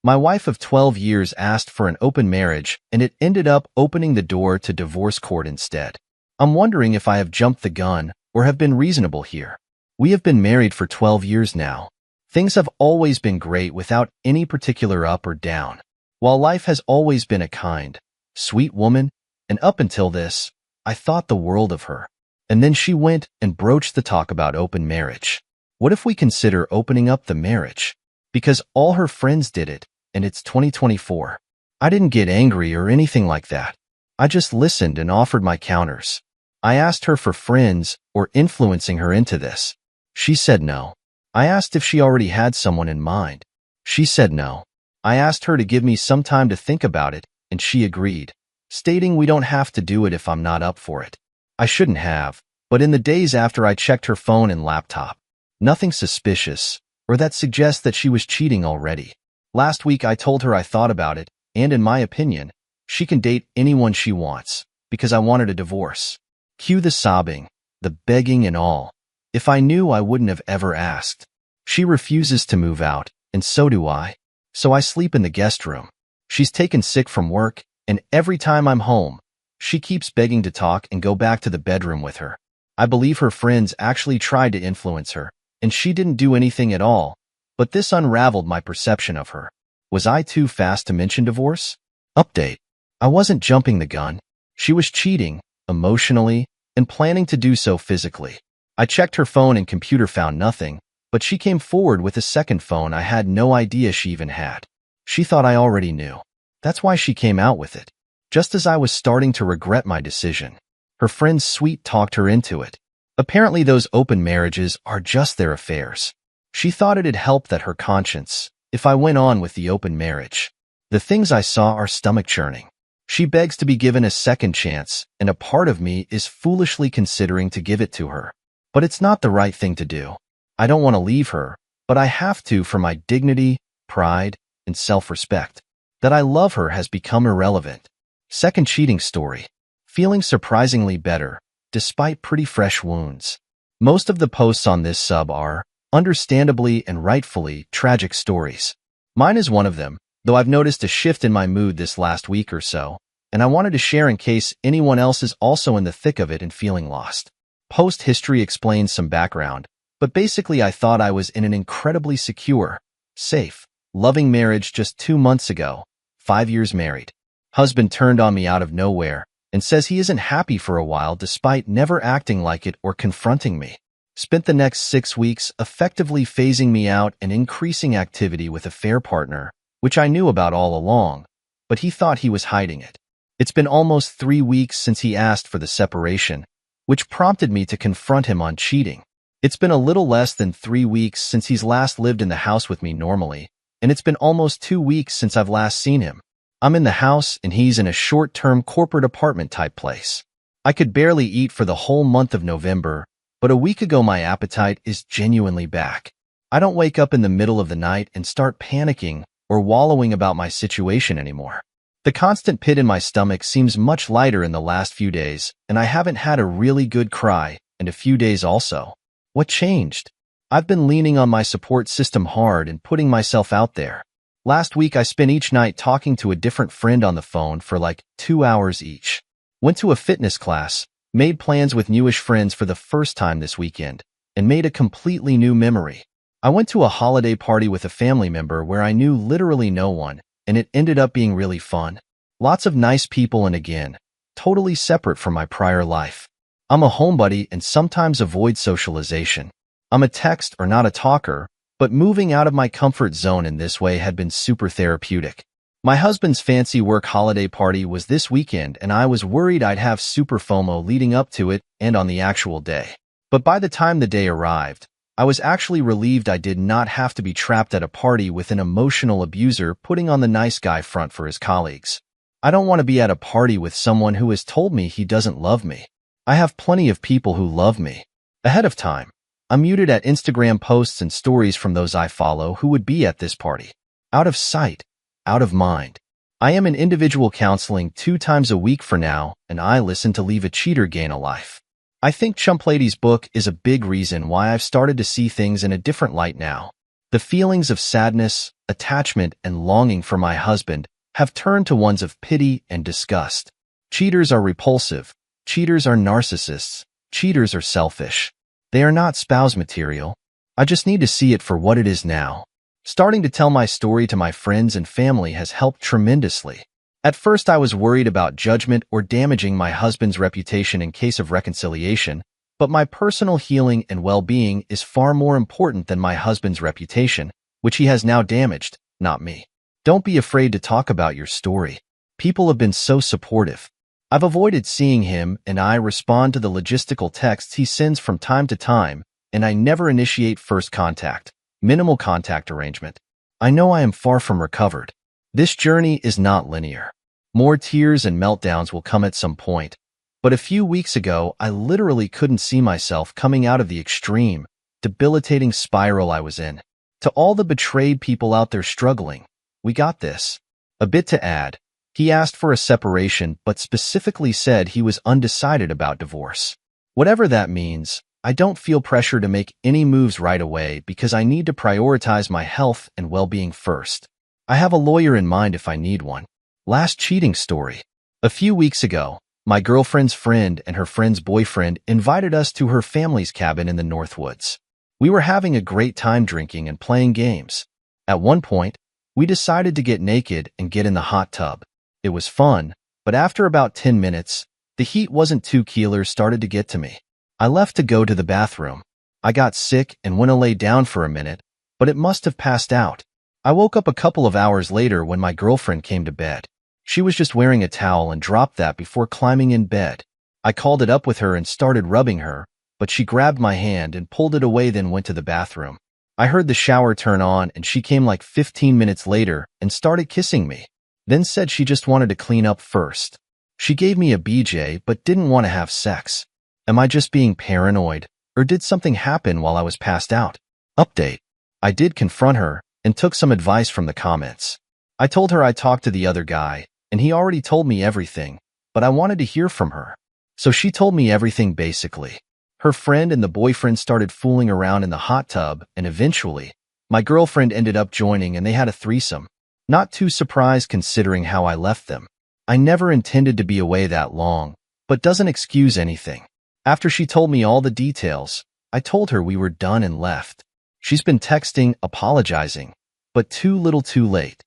My wife of 12 years asked for an open marriage, and it ended up opening the door to divorce court instead. I'm wondering if I have jumped the gun or have been reasonable here. We have been married for 12 years now. Things have always been great without any particular up or down. While life has always been a kind, sweet woman, and up until this, I thought the world of her. And then she went and broached the talk about open marriage. What if we consider opening up the marriage? Because all her friends did it, and it's 2024. I didn't get angry or anything like that. I just listened and offered my counters. I asked her for friends or influencing her into this. She said no. I asked if she already had someone in mind. She said no. I asked her to give me some time to think about it, and she agreed, stating we don't have to do it if I'm not up for it. I shouldn't have, but in the days after I checked her phone and laptop, nothing suspicious, or that suggests that she was cheating already. Last week I told her I thought about it, and in my opinion, she can date anyone she wants, because I wanted a divorce. Cue the sobbing, the begging and all. If I knew, I wouldn't have ever asked. She refuses to move out, and so do I. So I sleep in the guest room. She's taken sick from work, and every time I'm home, she keeps begging to talk and go back to the bedroom with her. I believe her friends actually tried to influence her, and she didn't do anything at all, but this unraveled my perception of her. Was I too fast to mention divorce? Update. I wasn't jumping the gun. She was cheating, emotionally, and planning to do so physically. I checked her phone and computer, found nothing, but she came forward with a second phone I had no idea she even had. She thought I already knew. That's why she came out with it. Just as I was starting to regret my decision, her friends sweet-talked her into it. Apparently those open marriages are just their affairs. She thought it'd help that her conscience, if I went on with the open marriage. The things I saw are stomach-churning. She begs to be given a second chance, and a part of me is foolishly considering to give it to her. But it's not the right thing to do. I don't want to leave her, but I have to for my dignity, pride, and self-respect. That I love her has become irrelevant. Second cheating story. Feeling surprisingly better, despite pretty fresh wounds. Most of the posts on this sub are, understandably and rightfully, tragic stories. Mine is one of them, though I've noticed a shift in my mood this last week or so, and I wanted to share in case anyone else is also in the thick of it and feeling lost. Post history explains some background, but basically I thought I was in an incredibly secure, safe, loving marriage just 2 months ago, 5 years married. Husband turned on me out of nowhere and says he isn't happy for a while despite never acting like it or confronting me. Spent the next 6 weeks effectively phasing me out and increasing activity with a fair partner, which I knew about all along, but he thought he was hiding it. It's been almost 3 weeks since he asked for the separation, which prompted me to confront him on cheating. It's been a little less than 3 weeks since he's last lived in the house with me normally, and it's been almost 2 weeks since I've last seen him. I'm in the house and he's in a short-term corporate apartment type place. I could barely eat for the whole month of November, but a week ago my appetite is genuinely back. I don't wake up in the middle of the night and start panicking or wallowing about my situation anymore. The constant pit in my stomach seems much lighter in the last few days, and I haven't had a really good cry in a few days also. What changed? I've been leaning on my support system hard and putting myself out there. Last week I spent each night talking to a different friend on the phone for like 2 hours each. Went to a fitness class, made plans with newish friends for the first time this weekend, and made a completely new memory. I went to a holiday party with a family member where I knew literally no one, and it ended up being really fun. Lots of nice people and again, totally separate from my prior life. I'm a homebody and sometimes avoid socialization. I'm a text or not a talker, but moving out of my comfort zone in this way had been super therapeutic. My husband's fancy work holiday party was this weekend and I was worried I'd have super FOMO leading up to it and on the actual day. But by the time the day arrived, I was actually relieved I did not have to be trapped at a party with an emotional abuser putting on the nice guy front for his colleagues. I don't want to be at a party with someone who has told me he doesn't love me. I have plenty of people who love me. Ahead of time, I'm muted at Instagram posts and stories from those I follow who would be at this party. Out of sight, out of mind. I am in individual counseling 2 times a week for now, and I listen to Leave a Cheater Gain a Life. I think Chump Lady's book is a big reason why I've started to see things in a different light now. The feelings of sadness, attachment, and longing for my husband have turned to ones of pity and disgust. Cheaters are repulsive. Cheaters are narcissists. Cheaters are selfish. They are not spouse material. I just need to see it for what it is now. Starting to tell my story to my friends and family has helped tremendously. At first, I was worried about judgment or damaging my husband's reputation in case of reconciliation, but my personal healing and well-being is far more important than my husband's reputation, which he has now damaged, not me. Don't be afraid to talk about your story. People have been so supportive. I've avoided seeing him, and I respond to the logistical texts he sends from time to time, and I never initiate first contact, minimal contact arrangement. I know I am far from recovered. This journey is not linear. More tears and meltdowns will come at some point, but a few weeks ago, I literally couldn't see myself coming out of the extreme, debilitating spiral I was in. To all the betrayed people out there struggling, we got this. A bit to add. He asked for a separation, but specifically said he was undecided about divorce. Whatever that means, I don't feel pressure to make any moves right away because I need to prioritize my health and well-being first. I have a lawyer in mind if I need one. Last cheating story. A few weeks ago, my girlfriend's friend and her friend's boyfriend invited us to her family's cabin in the Northwoods. We were having a great time drinking and playing games. At one point, we decided to get naked and get in the hot tub. It was fun, but after about 10 minutes, the heat wasn't too keelers started to get to me. I left to go to the bathroom. I got sick and went to lay down for a minute, but it must have passed out. I woke up a couple of hours later when my girlfriend came to bed. She was just wearing a towel and dropped that before climbing in bed. I called it up with her and started rubbing her, but she grabbed my hand and pulled it away, then went to the bathroom. I heard the shower turn on and she came like 15 minutes later and started kissing me. Then said she just wanted to clean up first. She gave me a BJ but didn't want to have sex. Am I just being paranoid, or did something happen while I was passed out? Update. I did confront her and took some advice from the comments. I told her I talked to the other guy, and he already told me everything, but I wanted to hear from her. So she told me everything basically. Her friend and the boyfriend started fooling around in the hot tub, and eventually, my girlfriend ended up joining and they had a threesome. Not too surprised considering how I left them. I never intended to be away that long, but doesn't excuse anything. After she told me all the details, I told her we were done and left. She's been texting, apologizing, but too little too late.